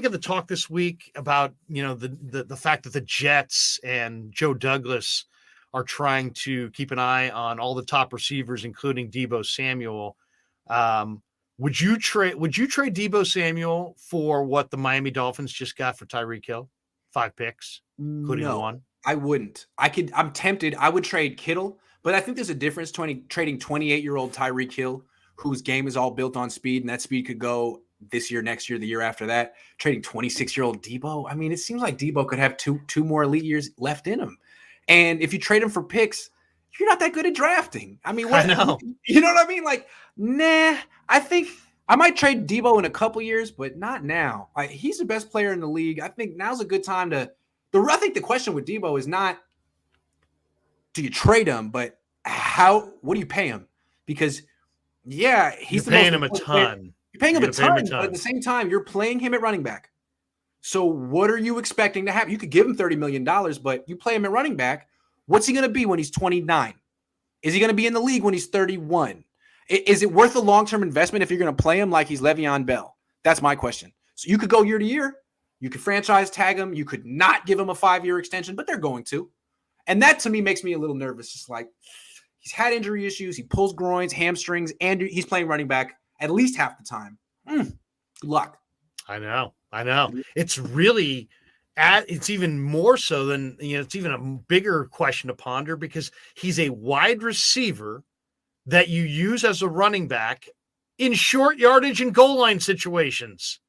think of the talk this week about, the fact that the Jets and Joe Douglas are trying to keep an eye on all the top receivers, including Deebo Samuel? Would you trade Deebo Samuel for what the Miami Dolphins just got for Tyreek Hill? 5 picks, including No, one. I wouldn't. I'm tempted. I would trade Kittle, but I think there's a difference trading 28-year-old Tyreek Hill, whose game is all built on speed, and that speed could go this year, next year, the year after that. Trading 26-year-old Deebo. I mean, it seems like Deebo could have two more elite years left in him. And if you trade him for picks, you're not that good at drafting. I mean, I know. You know what I mean? Like, nah, I think I might trade Deebo in a couple years, but not now. He's the best player in the league. I think now's a good time to I think the question with Deebo is not do you trade him, but what do you pay him? Because he's paying him a ton. You're paying him a ton, but at the same time, you're playing him at running back. So what are you expecting to happen? You could give him $30 million, but you play him at running back. What's he going to be when he's 29? Is he going to be in the league when he's 31? Is it worth a long-term investment if you're going to play him like he's Le'Veon Bell? That's my question. So you could go year to year. You could franchise tag him. You could not give him a 5-year extension, but they're going to. And that, to me, makes me a little nervous. Just like he's had injury issues. He pulls groins, hamstrings, and he's playing running back at least half the time. Good luck. I know. It's really it's even more so than, it's even a bigger question to ponder because he's a wide receiver that you use as a running back in short yardage and goal line situations.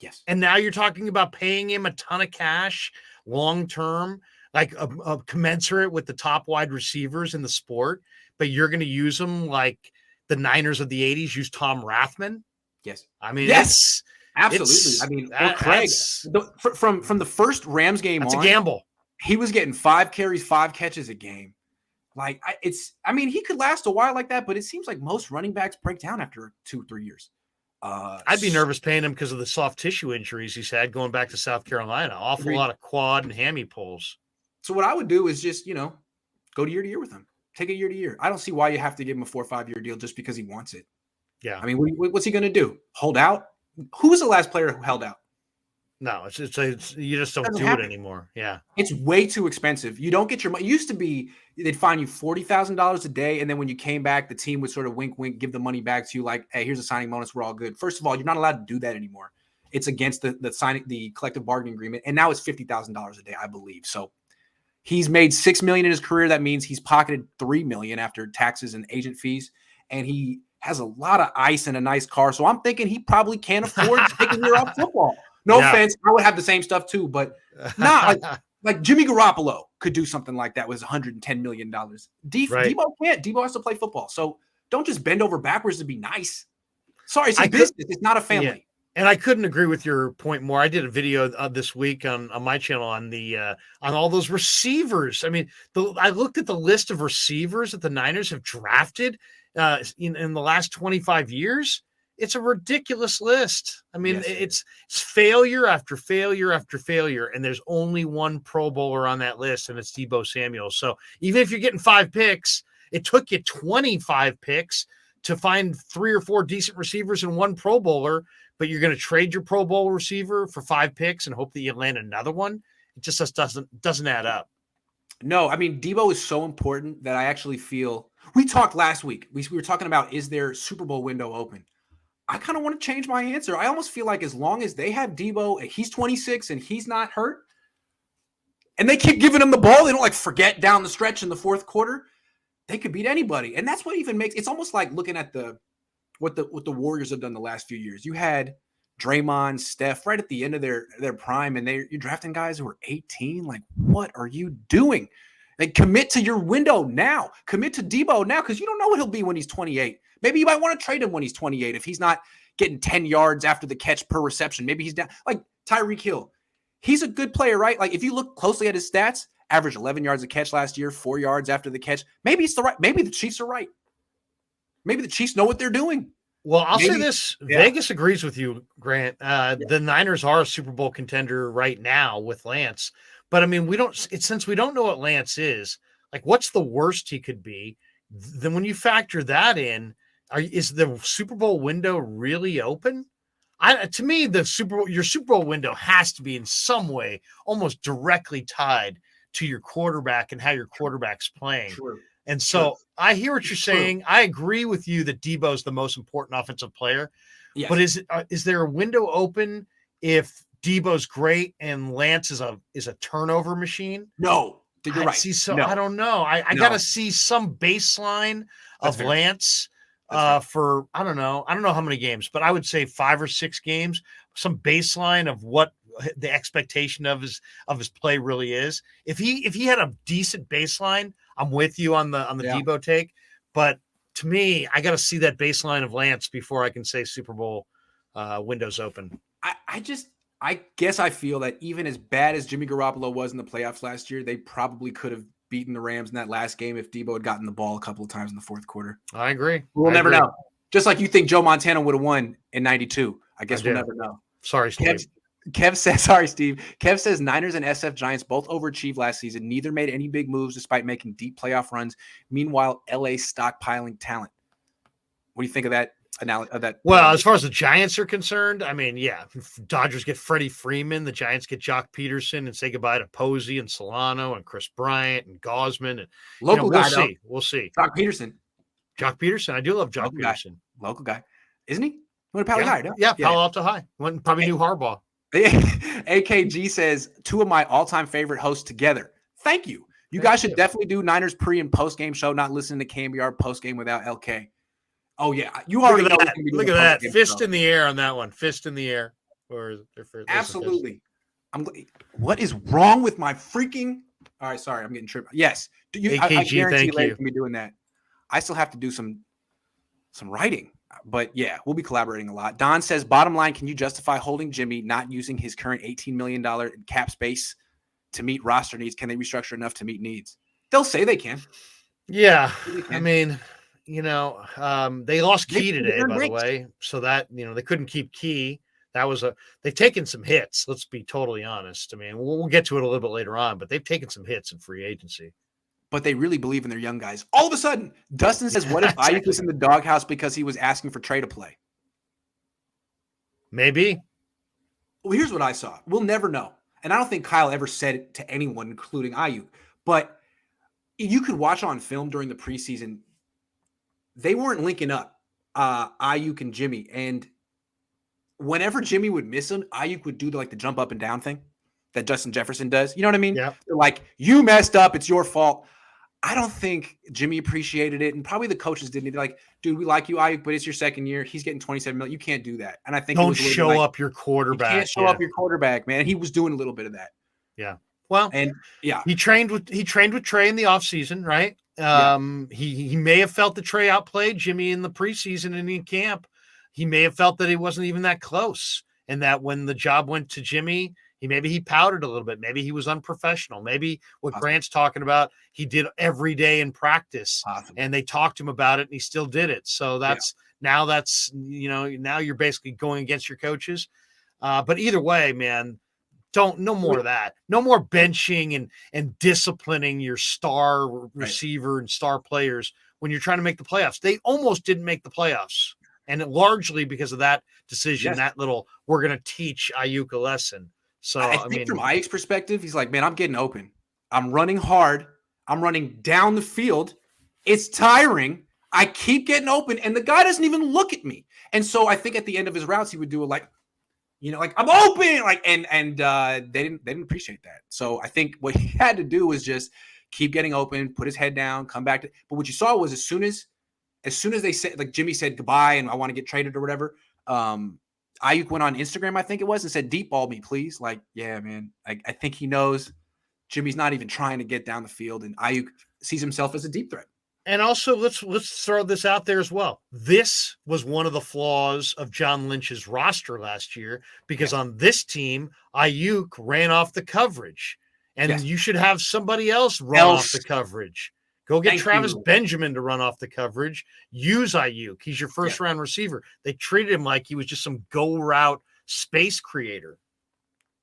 Yes. And now you're talking about paying him a ton of cash long-term, like a commensurate with the top wide receivers in the sport, but you're going to use him like the Niners of the 80s used Tom Rathman. Yes. I mean, yes, absolutely. Craig, from the first Rams game that's on, a gamble. He was getting 5 carries, 5 catches a game. Like he could last a while like that, but it seems like most running backs break down after 2-3 years. I'd be nervous paying him because of the soft tissue injuries he's had going back to South Carolina. Awful lot of quad and hammy pulls. So what I would do is just, go year to year with him. Take it year to year. I don't see why you have to give him a 4 or 5 year deal just because he wants it. Yeah. I mean, what's he going to do? Hold out? Who was the last player who held out? No, it's you just don't do it anymore. Yeah. It's way too expensive. You don't get your money. It used to be they'd fine you $40,000 a day. And then when you came back, the team would sort of wink, give the money back to you like, hey, here's a signing bonus. We're all good. First of all, you're not allowed to do that anymore. It's against the collective bargaining agreement. And now it's $50,000 a day, I believe. So he's made $6 million in his career. That means he's pocketed $3 million after taxes and agent fees. And he has a lot of ice and a nice car. So I'm thinking he probably can't afford to take a year off football. No offense, I would have the same stuff too, but not like Jimmy Garoppolo could do something like that with $110 million. Deebo can't. Deebo has to play football. So don't just bend over backwards to be nice. Sorry, it's a business. It's not a family. Yeah. And I couldn't agree with your point more. I did a video this week on my channel on all those receivers. I mean, I looked at the list of receivers that the Niners have drafted in the last 25 years. It's a ridiculous list. I mean, it's failure after failure after failure, and there's only one Pro Bowler on that list, and it's Deebo Samuel. So even if you're getting 5 picks, it took you 25 picks to find 3 or 4 decent receivers and 1 Pro Bowler, but you're going to trade your Pro Bowl receiver for 5 picks and hope that you land another one. It just doesn't add up. No, I mean, Deebo is so important that I actually feel we talked last week. We were talking about, is their Super Bowl window open? I kind of want to change my answer. I almost feel like as long as they have Deebo, he's 26 and he's not hurt, and they keep giving him the ball, they don't forget down the stretch in the fourth quarter, they could beat anybody. And that's what even makes it's almost like looking at what the Warriors have done the last few years. You had Draymond, Steph right at the end of their prime, and you're drafting guys who are 18. Like, what are you doing? Like, commit to your window now. Commit to Deebo now, because you don't know what he'll be when he's 28. Maybe you might want to trade him when he's 28 if he's not getting 10 yards after the catch per reception. Maybe he's down. Like Tyreek Hill. He's a good player, right? Like, if you look closely at his stats, averaged 11 yards a catch last year, 4 yards after the catch. Maybe the Chiefs are right. Maybe the Chiefs know what they're doing. Well, I'll say this. Yeah. Vegas agrees with you, Grant. The Niners are a Super Bowl contender right now with Lance. But, I mean, since we don't know what Lance is, like, what's the worst he could be? Then when you factor that in, is the Super Bowl window really open? To me, your Super Bowl window has to be in some way almost directly tied to your quarterback and how your quarterback's playing. True. And so I hear what you're saying. I agree with you that Deebo is the most important offensive player. Yes. But is there a window open if Deebo's great and Lance is a turnover machine? No, you're right. I don't know. I got to see some baseline of Lance for I don't know how many games, but I would say 5 or 6 games. Some baseline of what the expectation of his play really is. If he had a decent baseline, I'm with you on the Deebo take. But to me, I got to see that baseline of Lance before I can say Super Bowl windows open. I guess I feel that even as bad as Jimmy Garoppolo was in the playoffs last year, they probably could have beaten the Rams in that last game if Deebo had gotten the ball a couple of times in the fourth quarter. I agree. We'll never know. Just like you think Joe Montana would have won in 92. I guess we'll never know. Sorry, Steve. Kev says, sorry, Steve. Kev says Niners and SF Giants both overachieved last season. Neither made any big moves despite making deep playoff runs. Meanwhile, LA stockpiling talent. What do you think of that? Well, as far as the Giants are concerned, I mean, yeah, Dodgers get Freddie Freeman, the Giants get Jock Peterson, and say goodbye to Posey and Solano and Chris Bryant and Gosman. And local guy, we'll see. Jock Peterson. I do love Jock Peterson. Local guy, isn't he? Went to Palo High, no? Yeah, Palo Alto High. Probably knew Harbaugh. AKG says 2 of my all-time favorite hosts together. Thank you. You guys should definitely do Niners pre and post game show. Not listening to KMBR post game without LK. Oh, yeah. You already know. Look at that. Fist in the air on that one. Fist in the air. Absolutely. What is wrong with my freaking... All right, sorry. I'm getting tripped. Yes. AKG, I guarantee you you can be doing that. I still have to do some writing. But, yeah, we'll be collaborating a lot. Don says, bottom line, can you justify holding Jimmy, not using his current $18 million cap space to meet roster needs? Can they restructure enough to meet needs? They'll say they can. Yeah. I mean... they lost Key today, by the way, so that, they couldn't keep Key. They've taken some hits. Let's be totally honest. I mean, we'll get to it a little bit later on, but they've taken some hits in free agency. But they really believe in their young guys. All of a sudden, Dustin says, what if Ayuk was in the doghouse because he was asking for trade to play? Maybe. Well, here's what I saw. We'll never know. And I don't think Kyle ever said it to anyone, including Ayuk. But you could watch on film during the preseason. They weren't linking up, Ayuk and Jimmy. And whenever Jimmy would miss him, Ayuk would do the jump up and down thing that Justin Jefferson does. You know what I mean? Yeah. They're like, you messed up. It's your fault. I don't think Jimmy appreciated it. And probably the coaches didn't. They're like, dude, we like you, Ayuk, but it's your second year. He's getting $27 million. You can't do that. And I think don't show up your quarterback. You can't show up your quarterback, man. And he was doing a little bit of that. Yeah. Well, and yeah, he trained with Trey in the offseason, right? He may have felt that Trey outplayed Jimmy in the preseason and in camp. He may have felt that he wasn't even that close, and that when the job went to Jimmy, he pouted a little bit. Maybe he was unprofessional. Maybe what Grant's talking about, he did every day in practice, and they talked to him about it, and he still did it. So now you're basically going against your coaches. But either way, man. No more of that. No more benching and disciplining your star receiver and star players when you're trying to make the playoffs. They almost didn't make the playoffs, and largely because of that decision. That little, we're going to teach Ayuk a lesson. So I think from Ayuk's perspective, he's like, man, I'm getting open. I'm running hard. I'm running down the field. It's tiring. I keep getting open, and the guy doesn't even look at me. And so I think at the end of his routes, he would do it like, I'm open, and they didn't appreciate that. So I think what he had to do was just keep getting open, put his head down, come back to. But what you saw was as soon as they said, Jimmy said goodbye and I want to get traded or whatever, Ayuk went on Instagram, I think it was, and said, deep ball me, please. Yeah, man. I think he knows Jimmy's not even trying to get down the field, and Ayuk sees himself as a deep threat. And also, let's throw this out there as well. This was one of the flaws of John Lynch's roster last year, because on this team, Ayuk ran off the coverage, and you should have somebody else run off the coverage. Go get Travis Benjamin to run off the coverage. Use Ayuk. He's your first-round receiver. They treated him like he was just some go-route space creator.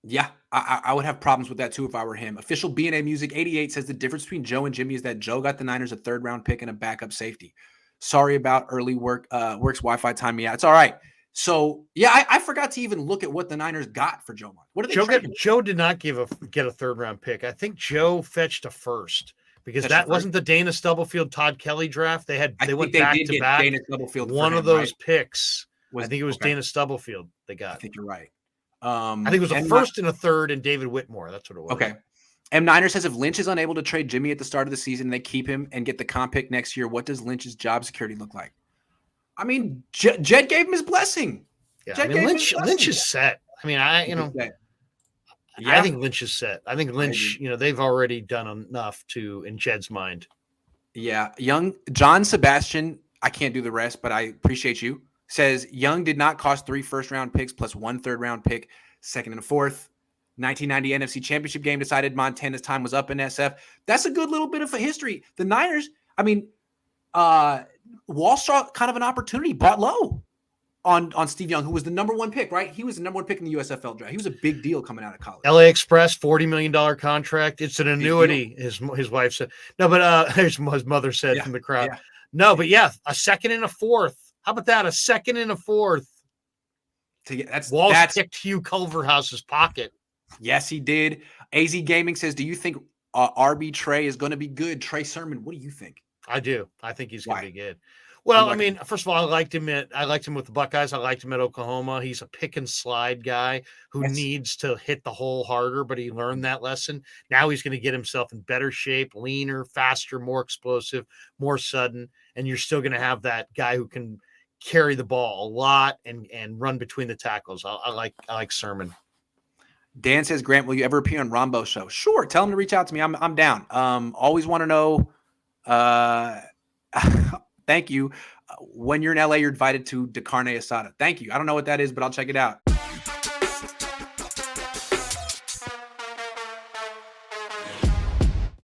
Yeah, I would have problems with that too if I were him. Official B&A Music 88 says the difference between Joe and Jimmy is that Joe got the Niners a third-round pick and a backup safety. Sorry about early works Wi-Fi time. Yeah, it's all right. So yeah, I forgot to even look at what the Niners got for Joe Montana. What did they trade him? Joe did not get a third round pick. I think Joe fetched a first because that wasn't the Dana Stubblefield Todd Kelly draft. They went back to back. Dana Stubblefield. One of those picks. I think it was okay. Dana Stubblefield they got. I think you're right. I think it was a first and a third and David Whitmore. That's what it was. Okay. M9er says if Lynch is unable to trade Jimmy at the start of the season, they keep him and get the comp pick next year. What does Lynch's job security look like? I mean, Jed gave him his blessing. Yeah, I mean, Lynch is set. I mean, I think Lynch is set. I think Lynch, they've already done enough in Jed's mind. Yeah. Young John Sebastian, I can't do the rest, but I appreciate you. Says Young did not cost 3 first-round picks plus 1 third-round pick, second and a fourth. 1990 NFC Championship game decided Montana's time was up in SF. That's a good little bit of a history. The Niners, I mean, Wall saw kind of an opportunity, bought low on Steve Young, who was the number 1 pick, right? He was the number 1 pick in the USFL draft. He was a big deal coming out of college. LA Express, $40 million contract. It's an annuity, his wife said. No, but his mother said from the crowd. Yeah. No, but a second and a fourth. How about that? A second and a fourth. Walsh picked Hugh Culverhouse's pocket. Yes, he did. AZ Gaming says, do you think RB Trey is going to be good? Trey Sermon, what do you think? I do. I think he's going to be good. Well, I mean, first of all, I liked him with the Buckeyes. I liked him at Oklahoma. He's a pick and slide guy who needs to hit the hole harder, but he learned that lesson. Now he's going to get himself in better shape, leaner, faster, more explosive, more sudden, and you're still going to have that guy who can carry the ball a lot and run between the tackles. I like Sermon. Dan says, Grant, will you ever appear on Rombo's show? Sure. Tell him to reach out to me. I'm down. Always want to know. Thank you. When you're in LA, you're invited to De Carne Asada. Thank you. I don't know what that is, but I'll check it out.